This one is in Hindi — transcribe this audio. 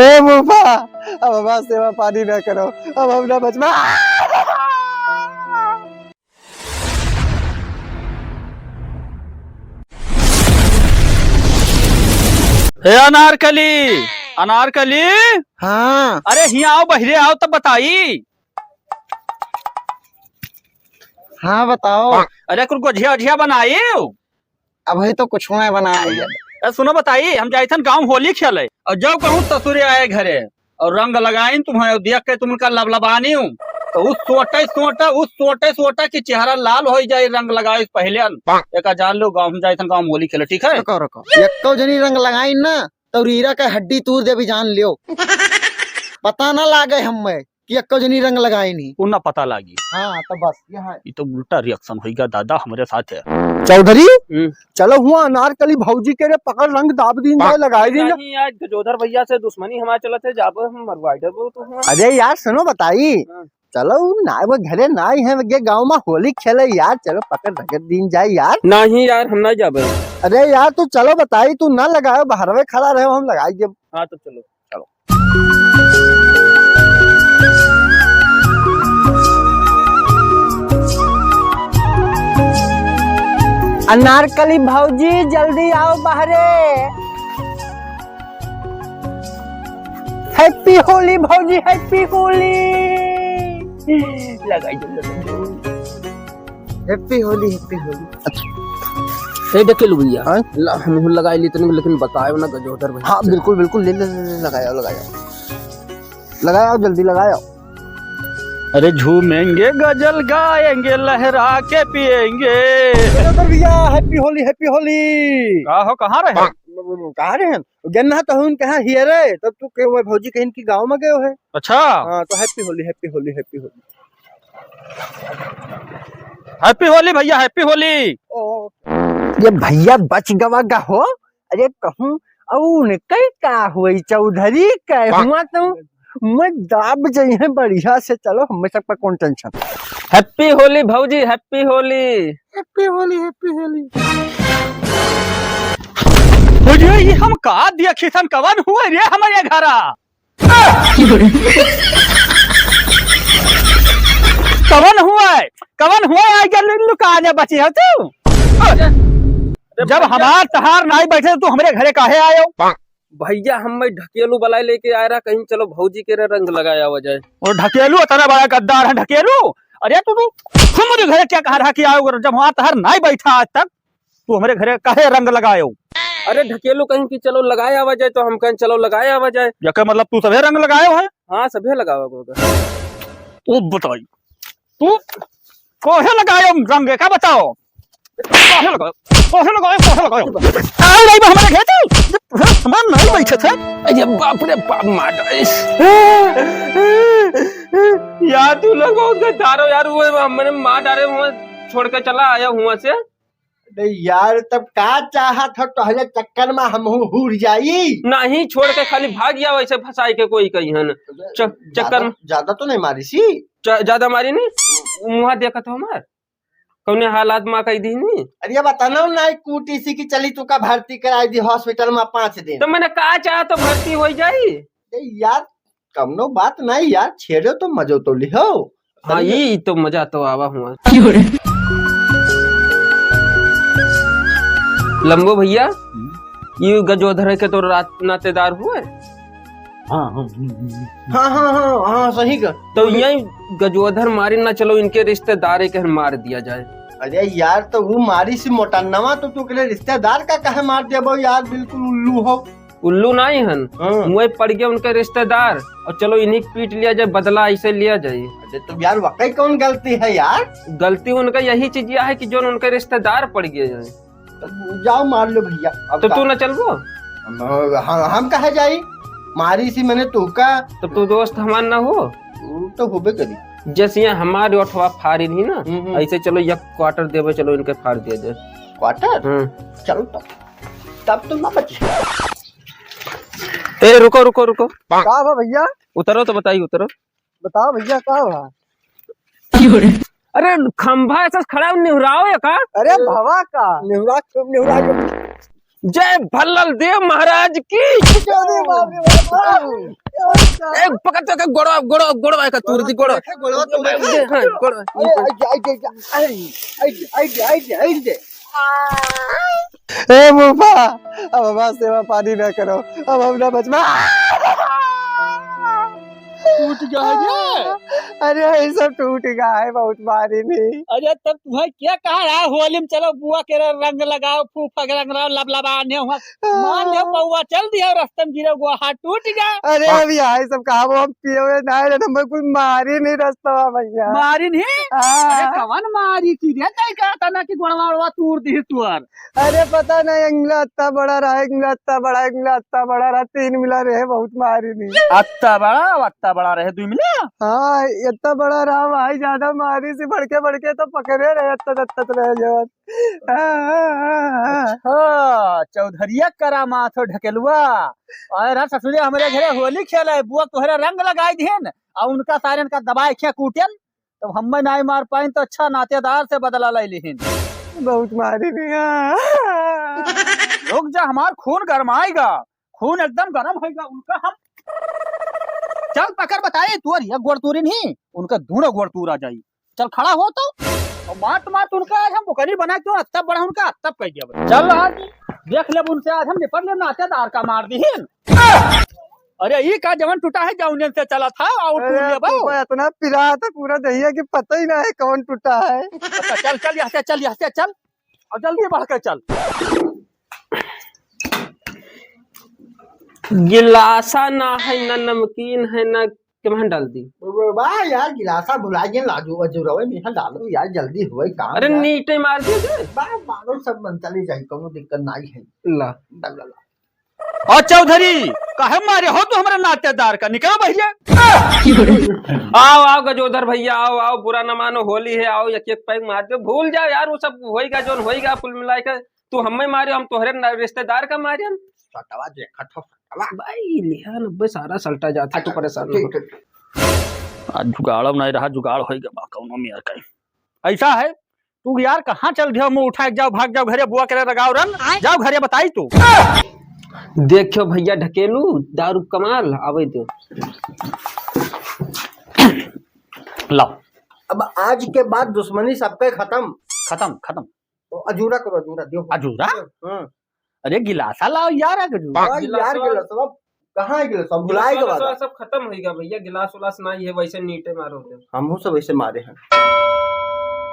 ए मुफा, अब हमारा सेवा पानी न करो, अब हम न बच। हे अनारकली, अनारकली। हाँ अरे यहाँ आओ, बहिरे आओ तब बताई। हाँ बताओ। अरे कुछ गुझिया उझिया बनाई। अभी तो कुछ नहीं बनाया। सुनो बताई, हम जाए थे गाँव होली खेले और जब कहूँ ससुरे आए घरे और रंग लगाई तुम्हें देख के तुमका लबलबानी हूँ तो उस सोटे की चेहरा लाल हो जाए रंग लगाए पहले एक जान लो गाँव जाए थे गाँव होली खेले। ठीक है, रुको रुको, एको जनी रंग लगाई ना तो रीरा का हड्डी तूर दे भी जान लियो। पता ना लागे हमें कि एको जनी रंग लगाई नहीं। उन्ना पता लगी। हाँ तो बस ये तो उल्टा रिएक्शन होगा दादा हमारे साथ है। चौधरी चलो हुआ अनारकली भौजी के रे पकड़ रंग दाब दिन जाए लगाई दिन। नहीं आज गजोधर भैया से दुश्मनी हमारे चलते जब हम मरवाइडर तो। अरे यार सुनो बताई, चलो नाई वो घरे नाई है वे गांव में होली खेले यार, चलो पकड़ रगड़ दिन जाए यार। नहीं यार हम नहीं जाबे। अरे यार तू चलो बताई, तू ना लगाओ बाहरवे खड़ा रहे हम लगाई जब। हाँ तो चलो चलो। अनारकली भौजी जल्दी आओ बाहरे। हैप्पी होली भौजी, हैप्पी होली। लगाई हैप्पी होली, हैप्पी होली। ए देखे लो भैया हम लगाई ली तने लेकिन बताओ ना गजोधर भैया। हाँ बिल्कुल बिल्कुल, ले ले ले लगाओ लगाओ लगाओ, जल्दी लगाओ। अरे झूमेंगे गजल गाएंगे लहरा के पिएंगे। भैया हैप्पी होली, हैप्पी होली। हो कहाँ रहे? कहाँ रहे? गन्ना तो हूँ कहाँ हियर है, तब तू के भौजी कहीं की गांव में गए है। अच्छा हाँ तो happy Holi, happy Holi, happy Holi. Happy Holi भैया, हैप्पी होली। ये भैया बच गवा गा हो। अरे कहूँ और कई का हुई चौधरी का हुआ तो मैं दाब जाइए बढ़िया से। चलो हमें सब पर कौन टेंशन। हैप्पी होली भौजी, happy Holi. Happy Holi, happy Holi. मुझे ये हम का दिया खिसन कवन हुआ रे हमारे घरा। कवन हुआ आई गल लुकाने बची है तू। जब हमार तहार नहीं बैठे तो हमारे घरे काहे आयो? भैया हम ढकेलू बलाई लेके आ रहा कहीं, चलो भौजी के रंग लगाया हो जाए। और ढकेलू इतना बड़ा गद्दार है ढकेलू। अरे तू हमारे घरे क्या कह रहा कि आओ, जब वहाँ तहार नहीं बैठा आज तक तू हमारे घरे काहे रंग लगायो? अरे ढकेलू कहीं की चलो लगाया आवा जाए तो हम कहीं चलो लगाया आवा जाए। क्या मतलब तू सभी रंग लगायो है? हाँ सभी लगावा। तू बताई तू कोहे लगायो रंग का बताओ? कोहे लगायो आओ नहीं हमारे घर तू सामान नहीं बैठे थे। अरे बाप रे बाप मार यार तू लोगों गद्दारो यार, वो हमने मार डाले हुए छोड़ के चला आया हुआ से। यार तब का चाहा था टहले चक्कर में हम हुर जाई। नहीं छोड़ के खाली भाग गया वैसे फंसाई के कोई कहीं है चक्कर में। ज्यादा तो नहीं मारी सी, ज्यादा मारी नहीं। मुहा देखा था हमार कौने हालात माँ कही दी नहीं। अरे बताना ना कूटी सी की चली तू का भर्ती कराई दी हॉस्पिटल में 5 दिन। तो मैंने कहा चाहा तो भर्ती हो जाई। यार कमनो बात नहीं यार, छेड़ो तो मजो तो लिहो। हाँ ये तो मजा तो आवा हुआ। लंबो भैया ये गजोधर के तो रात नातेदार हुए। हाँ हाँ हाँ हाँ हाँ हाँ सही का। तो यही गजोधर मारी ना, चलो इनके रिश्तेदार के मार दिया जाए। अरे यार तो वो मारी सी मोटा नवा तो तू के रिश्तेदार का कहे मार दिया वो यार, बिल्कुल उल्लू हो। उल्लू नहीं हन, मुँह पड़ गया उनके रिश्तेदार और चलो इन्हीं पीट लिया जाए, बदला ऐसे लिया जाए। अरे तो यार वाकई कौन गलती है यार? गलती उनका यही चीज यह है कि जो उनके रिश्तेदार पड़ गए जाए। तो जाओ मार लो भैया। तो तू न चलबो? हम कहे जाई मारी सी मैंने तू का। तो तू दोस्त हमार ना हो तो होबे करी। जैसे यहाँ हमारे अठवा फाड़ी नहीं ना, ऐसे चलो एक क्वार्टर देवे, चलो इनके फाड़ दिया जाए। क्वार्टर? चलो तब तो ना बचे। ए रुको रुको रुको, का भैया? उतरो तो बताइए, उतरो बताओ भैया का हुआ? अरे खंभा ऐसा खड़ा निहुराओ या का? अरे भवा का निहुरा जय भल्लल देव महाराज की। अरे बाप रे बाप। एक पकड़ के गोड़वा गोड़वा गोड़वा का तूर दी गोड़वा गोड़वा तो मैं हाँ, गोड़वा। ए मुफा, अब हमारा सेवा पानी न करो, अब हम ना बच टूट गया है। अरे ये सब टूट गया है, बहुत मारी नहीं। अरे तब तुम्हें क्या कहा रहा होली में चलो बुआ के रंग लगाओ फूफा के रंग लगाओ लबलबाने हुआ मान लो बउआ चल दिया रास्ते में गिरा हुआ हाथ टूट गया। अरे अब यहाँ सब कहा वो हम पिए हुए ना है तो मैं कुछ मारी नहीं रास्ता भैया। मारी नहीं अरे कवन मारी की रे तय का तना की गोड़वा गोड़वा तूर दी तुअर। अरे पता नहीं इंगला अत्ता बड़ा रहा, इंगला अत्ता बड़ा, इंगला अत्ता बड़ा रहा, 3 मिला रहे, बहुत मारी नहीं। अत्ता बड़ा रहे 2 मिले। हाँ इतना बड़ा रहा भाई, ज्यादा मारी से बढ़के तो पकड़े रहे तत रहे जवान। चौधरिया करा माथो ढकेलुआ और ससुरे हमारे घरे होली खेला बुआ तोहरे रंग लगाई दिहन और उनका सारन का दबाई खे कूटन तो हम नहीं मार पाइन तो अच्छा नातेदार से बदला ले लिहिन। बहुत मारी नहीं। रुक जा हमार खून गरमाएगा, खून एकदम गर्म होगा उनका। हम चल पकड़ बताए तुअर ये गोड़ तूरी नहीं उनका धूना गोड़ तूर आ जाई। चल खड़ा हो तो और माट उनका आज हम बुकनी बना क्यों तब बड़ा उनका तब कह दिया। चल आज देख ले उनसे आज हम निपट ले नातेदार का मार दिहिन। अरे ये का जवन टूटा है जौनियन से चला था और टूट ले बाऊ इतना पिला था पूरा दहिया कि पता ही ना है कौन टूटा है। चल चल यहाँ से चल और जल्दी बढ़ कर चल। गिलासा ना है ना नमकीन है ना केमहन डाल दी। वाह यार गिलासा भुला गए लाजू वजू रवे में डालो यार जल्दी होए काम। अरे नीटे मार दिए बार मारो सब मन चली जाए कोनो दिक्कत नहीं है। ला और चौधरी काहे मारे हो तो हमारे नातेदार का निकला भैया। आओ गजोधर भैया आओ बुरा न मानो होली है आओ एक पैक मार दो भूल जाओ यार वो सब होएगा जो होएगा कुल मिला के तू हमें मारे हम तोहरे रिश्तेदार का मारे सटवा देखा तो भाई लिया 90 सारा सल्टा जाता तू परेशान आज जुगाड़ नहीं रहा जुगाड़ होएगा कौनो में यार कहीं ऐसा है तू यार कहाँ चल दिया मुंह उठा जाओ भाग जाओ घरे बुआ करे लगाओ रन जाओ घरे बताई तू। देखियो भैया ढकेलू दारू कमाल आवे तो लाओ अब आज के बाद दुश्मनी सबके खत्म खत्म तो अजूरा करो अजूरा दियो अजूरा। अरे गिलासा लाओ यार यार गिलासा कहाँ है गिलासा भुलाए के बाद सब खत्म होएगा भैया गिलास उलास नहीं है वैसे नीटे मारो हम सब ऐसे मारे हैं।